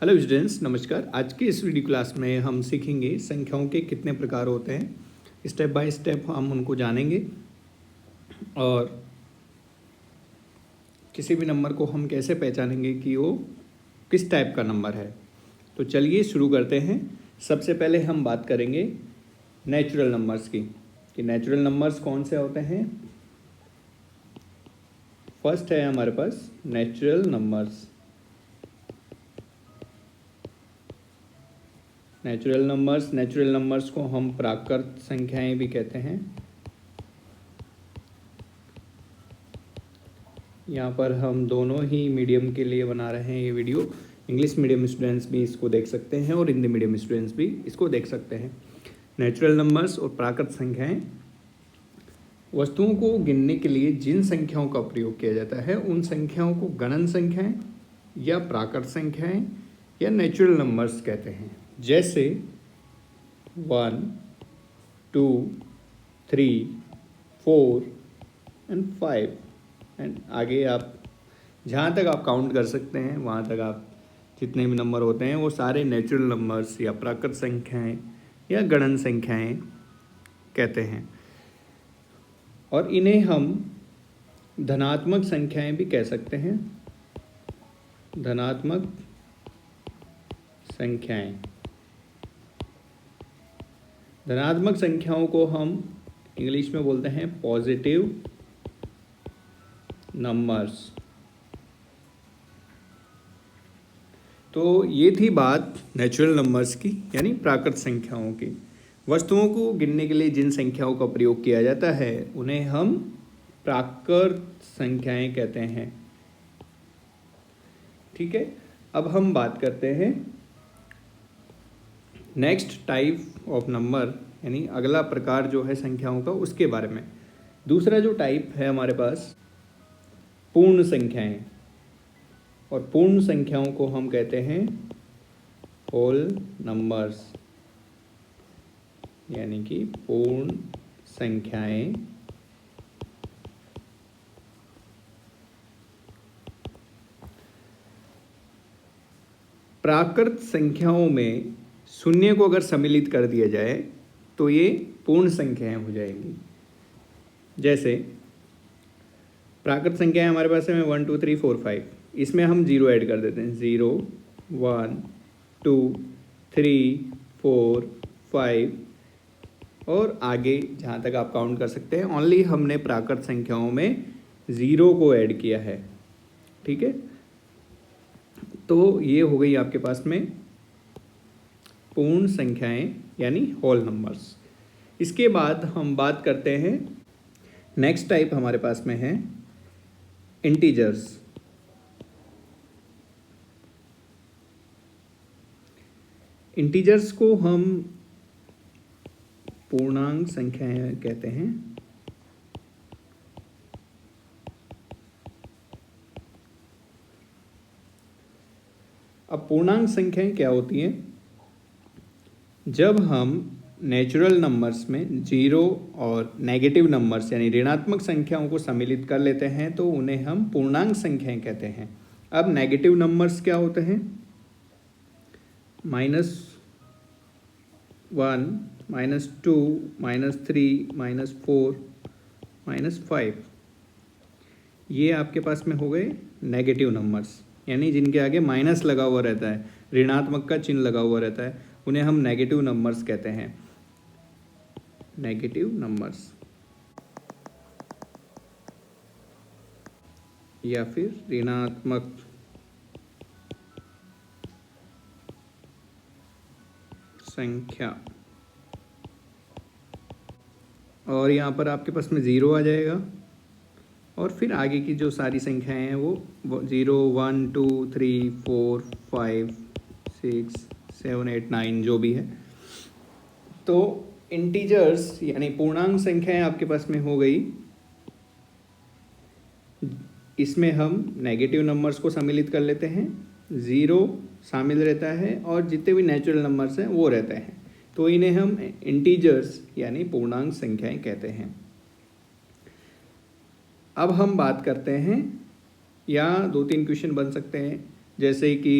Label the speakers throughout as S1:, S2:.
S1: Hello students, नमस्कार। आज के इस वीडियो क्लास में हम सीखेंगे संख्याओं के कितने प्रकार होते हैं। स्टेप बाय स्टेप हम उनको जानेंगे और किसी भी नंबर को हम कैसे पहचानेंगे कि वो किस टाइप का नंबर है। तो चलिए शुरू करते हैं। सबसे पहले हम बात करेंगे नेचुरल नंबर्स की कि नेचुरल नंबर्स कौन से होते हैं। फर्स्ट है हमारे पास नेचुरल नंबर्स। नेचुरल नंबर्स को हम प्राकृत संख्याएं भी कहते हैं। यहाँ पर हम दोनों ही मीडियम के लिए बना रहे हैं ये वीडियो। इंग्लिश मीडियम स्टूडेंट्स भी इसको देख सकते हैं और हिंदी मीडियम स्टूडेंट्स भी इसको देख सकते हैं। नेचुरल नंबर्स और प्राकृत संख्याएं वस्तुओं को गिनने के लिए जिन संख्याओं का प्रयोग किया जाता है उन संख्याओं को गणन संख्याएं या प्राकृत संख्याएं या नेचुरल नंबर्स कहते हैं। जैसे 1, 2, 3, 4 एंड 5 एंड आगे आप जहाँ तक आप काउंट कर सकते हैं वहाँ तक आप जितने भी नंबर होते हैं वो सारे नेचुरल नंबर्स या प्राकृत संख्याएं या गणन संख्याएं कहते हैं। और इन्हें हम धनात्मक संख्याएं भी कह सकते हैं। धनात्मक संख्याएं, धनात्मक संख्याओं को हम इंग्लिश में बोलते हैं पॉजिटिव नंबर्स। तो ये थी बात नेचुरल नंबर्स की यानी प्राकृत संख्याओं की। वस्तुओं को गिनने के लिए जिन संख्याओं का प्रयोग किया जाता है उन्हें हम प्राकृत संख्याएं कहते हैं। ठीक है, अब हम बात करते हैं नेक्स्ट टाइप ऑफ नंबर यानी अगला प्रकार जो है संख्याओं का उसके बारे में। दूसरा जो टाइप है हमारे पास पूर्ण संख्याएं, और पूर्ण संख्याओं को हम कहते हैं होल नंबर्स यानी कि पूर्ण संख्याएं। प्राकृत संख्याओं में शून्य को अगर सम्मिलित कर दिया जाए तो ये पूर्ण संख्याएं हो जाएंगी। जैसे प्राकृत संख्याएं हमारे पास है 1, 2, 3, 4, 5, इसमें हम 0 ऐड कर देते हैं। 0, 1, 2, 3, 4, 5 और आगे जहाँ तक आप काउंट कर सकते हैं। ओनली हमने प्राकृत संख्याओं में 0 को ऐड किया है। ठीक है, तो ये हो गई आपके पास में पूर्ण संख्याएं यानी होल नंबर्स। इसके बाद हम बात करते हैं नेक्स्ट टाइप हमारे पास में है इंटीजर्स। इंटीजर्स को हम पूर्णांक संख्याएं कहते हैं। अब पूर्णांक संख्याएं क्या होती हैं? जब हम नेचुरल नंबर्स में 0 और नेगेटिव नंबर्स यानी ऋणात्मक संख्याओं को सम्मिलित कर लेते हैं तो उन्हें हम पूर्णांक संख्याएं कहते हैं। अब नेगेटिव नंबर्स क्या होते हैं? -1, -2, -3, -4, -5, ये आपके पास में हो गए नेगेटिव नंबर्स यानी जिनके आगे माइनस लगा हुआ रहता है, ऋणात्मक का चिन्ह लगा हुआ रहता है, उन्हें हम नेगेटिव नंबर्स कहते हैं। नेगेटिव नंबर्स या फिर ऋणात्मक संख्या। और यहाँ पर आपके पास में 0 आ जाएगा और फिर आगे की जो सारी संख्याएं हैं वो 0, 1, 2, 3, 4, 5, 6, 7, 8, 9 जो भी है। तो इंटीजर्स यानी पूर्णांक संख्याएं आपके पास में हो गई। इसमें हम नेगेटिव नंबर्स को सम्मिलित कर लेते हैं, 0 शामिल रहता है और जितने भी नेचुरल नंबर्स हैं वो रहते हैं, तो इन्हें हम इंटीजर्स यानी पूर्णांक संख्याएं कहते हैं। अब हम बात करते हैं, या 2-3 क्वेश्चन बन सकते हैं जैसे कि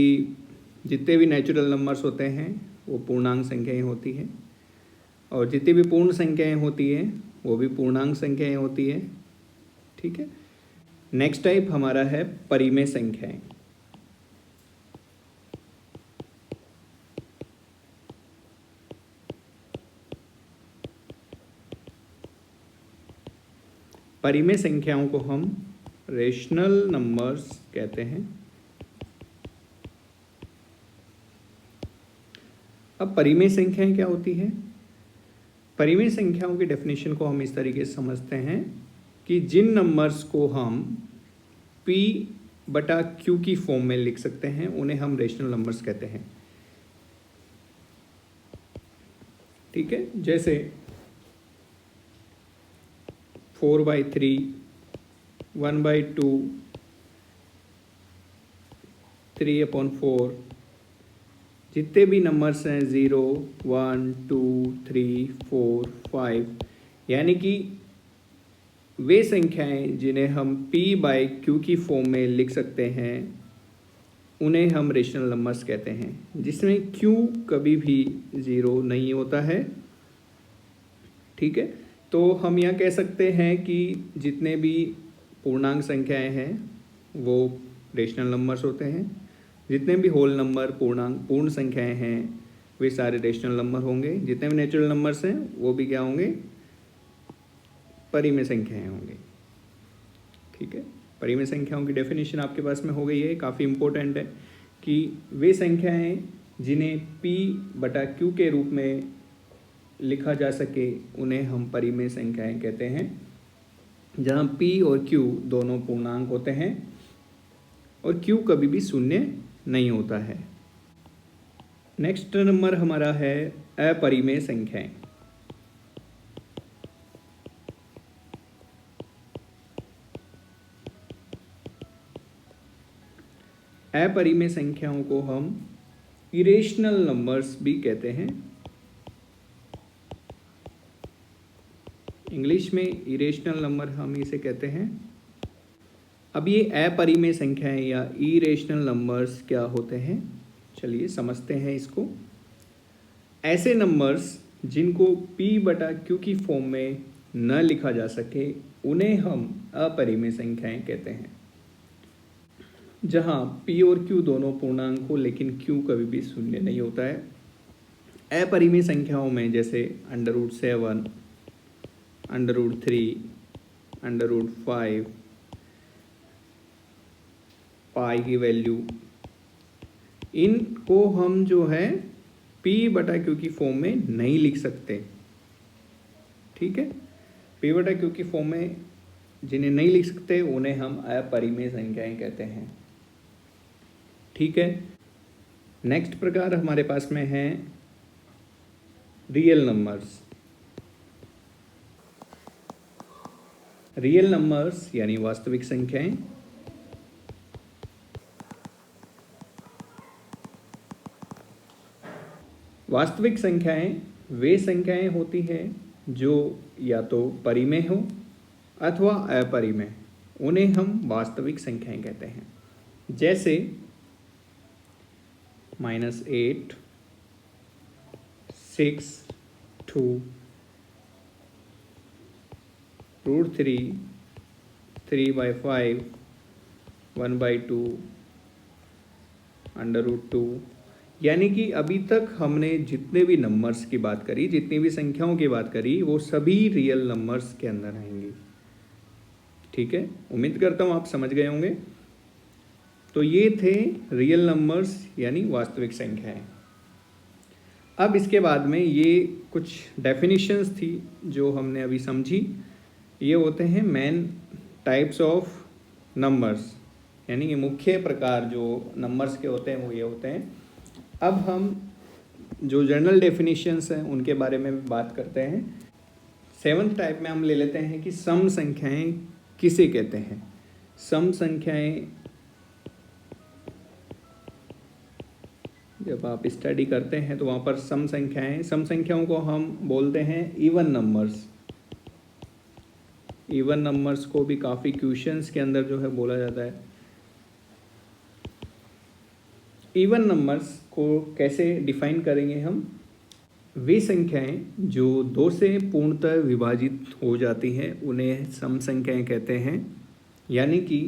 S1: जितने भी नेचुरल नंबर्स होते हैं वो पूर्णांक संख्याएं होती हैं, और जितनी भी पूर्ण संख्याएं होती हैं वो भी पूर्णांक संख्याएं होती है। ठीक है। नेक्स्ट टाइप हमारा है परिमेय संख्याएं। परिमेय संख्याओं को हम रेशनल नंबर्स कहते हैं। अब परिमेय संख्याएं क्या होती है? परिमेय संख्याओं की डेफिनेशन को हम इस तरीके से समझते हैं कि जिन नंबर्स को हम P/Q की फॉर्म में लिख सकते हैं उन्हें हम रेशनल नंबर्स कहते हैं। ठीक है। जैसे 4/3, 1/2, 3/4, जितने भी नंबर्स हैं 0, 1, 2, 3, 4, 5, यानी कि वे संख्याएं जिन्हें हम P/Q की फॉर्म में लिख सकते हैं उन्हें हम रेशनल नंबर्स कहते हैं, जिसमें Q कभी भी 0 नहीं होता है। ठीक है। तो हम यह कह सकते हैं कि जितने भी पूर्णांक संख्याएं हैं वो रेशनल नंबर्स होते हैं, जितने भी होल नंबर पूर्ण संख्याएं हैं वे सारे रेशनल नंबर होंगे, जितने भी नेचुरल नंबर्स हैं वो भी क्या होंगे? परिमेय संख्याएं होंगी। ठीक है। परिमेय संख्याओं की डेफिनेशन आपके पास में हो गई है। काफ़ी इम्पोर्टेंट है कि वे संख्याएं जिन्हें P/Q के रूप में लिखा जा सके उन्हें हम परिमेय संख्याएं कहते हैं, जहां P और Q दोनों पूर्णांक होते हैं और Q कभी भी शून्य नहीं होता है। नेक्स्ट नंबर हमारा है अपरिमेय संख्याएं। अपरिमेय संख्याओं को हम इरेशनल नंबर्स भी कहते हैं। इंग्लिश में इरेशनल नंबर हम इसे कहते हैं। अब ये अपरिमेय संख्याएं या इरेशनल नंबर्स क्या होते हैं, चलिए समझते हैं इसको। ऐसे नंबर्स जिनको P/Q की फॉर्म में न लिखा जा सके उन्हें हम अपरिमेय संख्याएं कहते हैं, जहां P और Q दोनों पूर्णांक हो लेकिन Q कभी भी शून्य नहीं होता है। अपरिमेय संख्याओं में जैसे √7, √3, √5, पाई की वैल्यू, इनको हम जो है P/Q की फॉर्म में नहीं लिख सकते। ठीक है। P/Q की फॉर्म में जिन्हें नहीं लिख सकते उन्हें हम अपरिमेय संख्याएं कहते हैं। ठीक है। नेक्स्ट प्रकार हमारे पास में है रियल नंबर्स। रियल नंबर्स यानी वास्तविक संख्याएं। वास्तविक संख्याएं वे संख्याएं होती हैं जो या तो परिमेय हो अथवा अपरिमेय, उन्हें हम वास्तविक संख्याएं कहते हैं। जैसे -8, 6, 2, √3, 3/5, 1/2, √2, यानी कि अभी तक हमने जितने भी नंबर्स की बात करी, जितनी भी संख्याओं की बात करी, वो सभी रियल नंबर्स के अंदर आएंगी। ठीक है। उम्मीद करता हूँ आप समझ गए होंगे। तो ये थे रियल नंबर्स यानी वास्तविक संख्याएं। अब इसके बाद में ये कुछ डेफिनेशंस थी जो हमने अभी समझी। ये होते हैं मेन टाइप्स ऑफ नंबर्स, यानी कि मुख्य प्रकार जो नंबर्स के होते हैं वो ये होते हैं। अब हम जो जनरल डेफिनेशंस हैं उनके बारे में बात करते हैं। 7th टाइप में हम ले लेते हैं कि सम संख्याएं किसे कहते हैं। सम संख्याएं जब आप स्टडी करते हैं तो वहाँ पर सम संख्याओं को हम बोलते हैं इवन नंबर्स। इवन नंबर्स को भी काफ़ी क्वेश्चंस के अंदर जो है बोला जाता है। इवन नंबर्स को कैसे डिफाइन करेंगे हम? वे संख्याएं जो 2 से पूर्णतः विभाजित हो जाती हैं उन्हें सम संख्याएं कहते हैं। यानी कि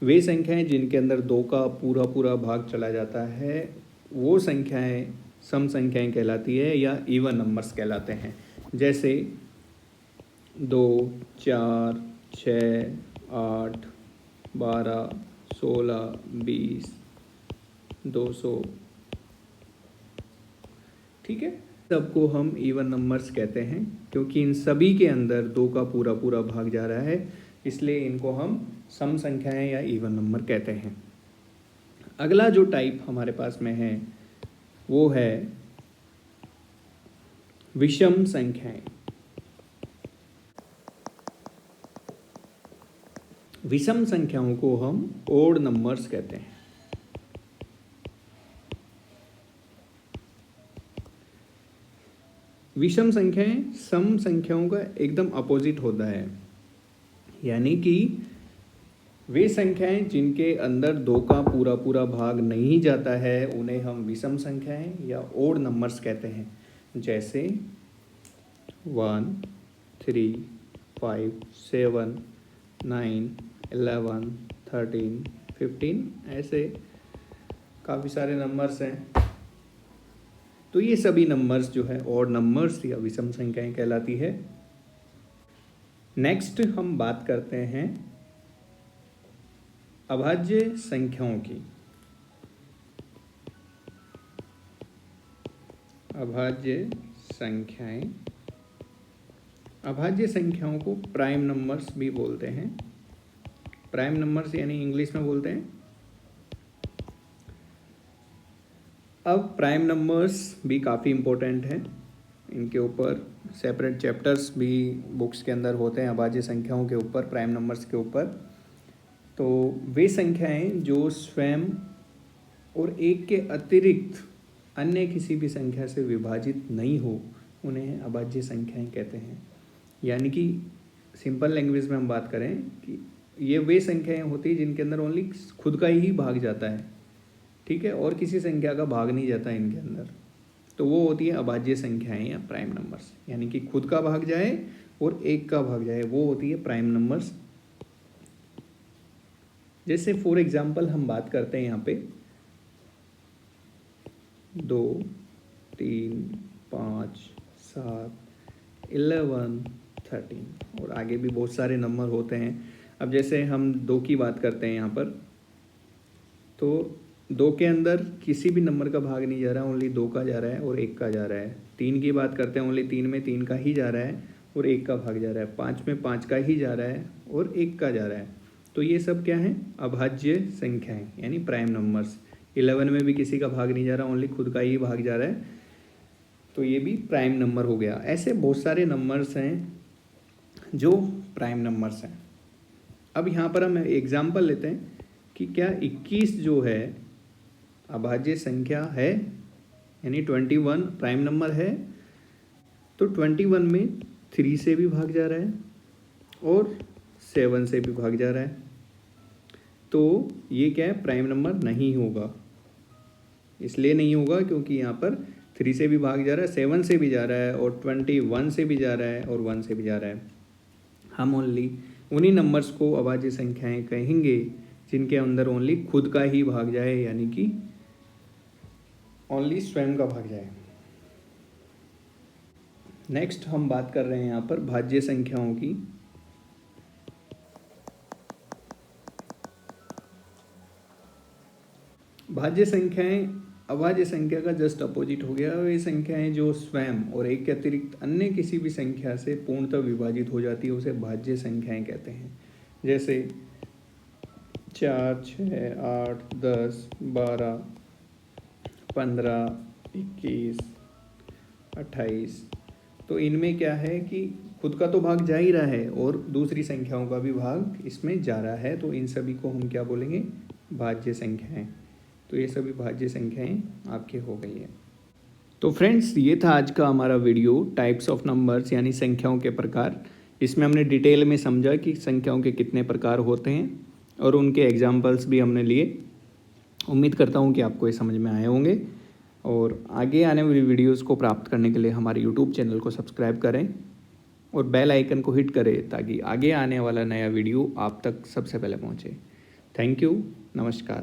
S1: वे संख्याएं जिनके अंदर 2 का पूरा पूरा भाग चला जाता है वो संख्याएं सम संख्याएं कहलाती है या इवन नंबर्स कहलाते हैं। जैसे 2, 4, 6, 8, 12, 16, 20, 200। ठीक है, सबको हम इवन नंबर्स कहते हैं क्योंकि इन सभी के अंदर 2 का पूरा पूरा भाग जा रहा है, इसलिए इनको हम सम संख्याएं या इवन नंबर कहते हैं। अगला जो टाइप हमारे पास में है वो है विषम संख्याएं। विषम संख्याओं को हम ओड नंबर्स कहते हैं। विषम संख्याएं सम संख्याओं का एकदम अपोजिट होता है। यानी कि वे संख्याएं जिनके अंदर 2 का पूरा पूरा भाग नहीं जाता है उन्हें हम विषम संख्याएं या ओड नंबर्स कहते हैं। जैसे 1, 3, 5, 7, 9, 11, 13, 15, ऐसे काफ़ी सारे नंबर्स हैं। तो ये सभी नंबर्स जो है ऑड नंबर्स या विषम संख्याएं कहलाती है। नेक्स्ट हम बात करते हैं अभाज्य संख्याओं की। अभाज्य संख्याएं, अभाज्य संख्याओं को प्राइम नंबर्स भी बोलते हैं। प्राइम नंबर्स यानी इंग्लिश में बोलते हैं। अब प्राइम नंबर्स भी काफ़ी इम्पोर्टेंट हैं, इनके ऊपर सेपरेट चैप्टर्स भी बुक्स के अंदर होते हैं अभाज्य संख्याओं के ऊपर, प्राइम नंबर्स के ऊपर। तो वे संख्याएं जो स्वयं और एक के अतिरिक्त अन्य किसी भी संख्या से विभाजित नहीं हो उन्हें अभाज्य संख्याएं कहते हैं। यानी कि सिंपल लैंग्वेज में हम बात करें कि ये वे संख्याएं होती हैं जिनके अंदर ओनली खुद का ही भाग जाता है, ठीक है, और किसी संख्या का भाग नहीं जाता इनके अंदर, तो वो होती है अभाज्य संख्याएं या प्राइम नंबर्स। यानी कि खुद का भाग जाए और एक का भाग जाए, वो होती है प्राइम नंबर्स। जैसे फॉर एग्जांपल हम बात करते हैं यहाँ पे 2, 3, 5, 7, 11, 13 और आगे भी बहुत सारे नंबर होते हैं। अब जैसे हम 2 की बात करते हैं यहाँ पर, तो 2 के अंदर किसी भी नंबर का भाग नहीं जा रहा, ओनली 2 का जा रहा है और 1 का जा रहा है। 3 की बात करते हैं, ओनली 3 में 3 का ही जा रहा है और 1 का भाग जा रहा है। 5 में 5 का ही जा रहा है और 1 का जा रहा है। तो ये सब क्या है? अभाज्य संख्याएं यानी प्राइम नंबर्स। 11 में भी किसी का भाग नहीं जा रहा, ओनली खुद का ही भाग जा रहा है, तो ये भी प्राइम नंबर हो गया। ऐसे बहुत सारे नंबर्स हैं जो प्राइम नंबर्स हैं। अब यहाँ पर हम एग्जाम्पल लेते हैं कि क्या 21 जो है अभाज्य संख्या है, यानी 21 प्राइम नंबर है। तो 21 में 3 से भी भाग जा रहा है और 7 से भी भाग जा रहा है, तो ये क्या है? प्राइम नंबर नहीं होगा। इसलिए नहीं होगा क्योंकि यहाँ पर 3 से भी भाग जा रहा है, 7 से भी जा रहा है और 21 से भी जा रहा है और 1 से भी जा रहा है। हम ओनली उन्हीं नंबर्स को अभाज्य संख्याएं कहेंगे जिनके अंदर ओनली खुद का ही भाग जाए, यानी कि ओनली स्वयं का भाग जाए। नेक्स्ट हम बात कर रहे हैं यहाँ पर भाज्य संख्याओं की। भाज्य संख्याएं अभाज्य संख्या का जस्ट अपोजिट हो गया। वे संख्याएं जो स्वयं और एक के अतिरिक्त अन्य किसी भी संख्या से पूर्णतः विभाजित हो जाती है उसे भाज्य संख्याएं कहते हैं। जैसे 4, 6, 8, 10, 12, 15, 21, 28। तो इनमें क्या है कि खुद का तो भाग जा ही रहा है और दूसरी संख्याओं का भी भाग इसमें जा रहा है, तो इन सभी को हम क्या बोलेंगे? भाज्य संख्याएं। तो ये सभी भाज्य संख्याएं आपके हो गई है। तो फ्रेंड्स, ये था आज का हमारा वीडियो टाइप्स ऑफ नंबर्स यानी संख्याओं के प्रकार। इसमें हमने डिटेल में समझा कि संख्याओं के कितने प्रकार होते हैं और उनके एग्जाम्पल्स भी हमने लिए। उम्मीद करता हूँ कि आपको ये समझ में आए होंगे, और आगे आने वाली वीडियोज़ को प्राप्त करने के लिए हमारे यूट्यूब चैनल को सब्सक्राइब करें और बेल आइकन को हिट करें ताकि आगे आने वाला नया वीडियो आप तक सबसे पहले पहुँचे। थैंक यू, नमस्कार।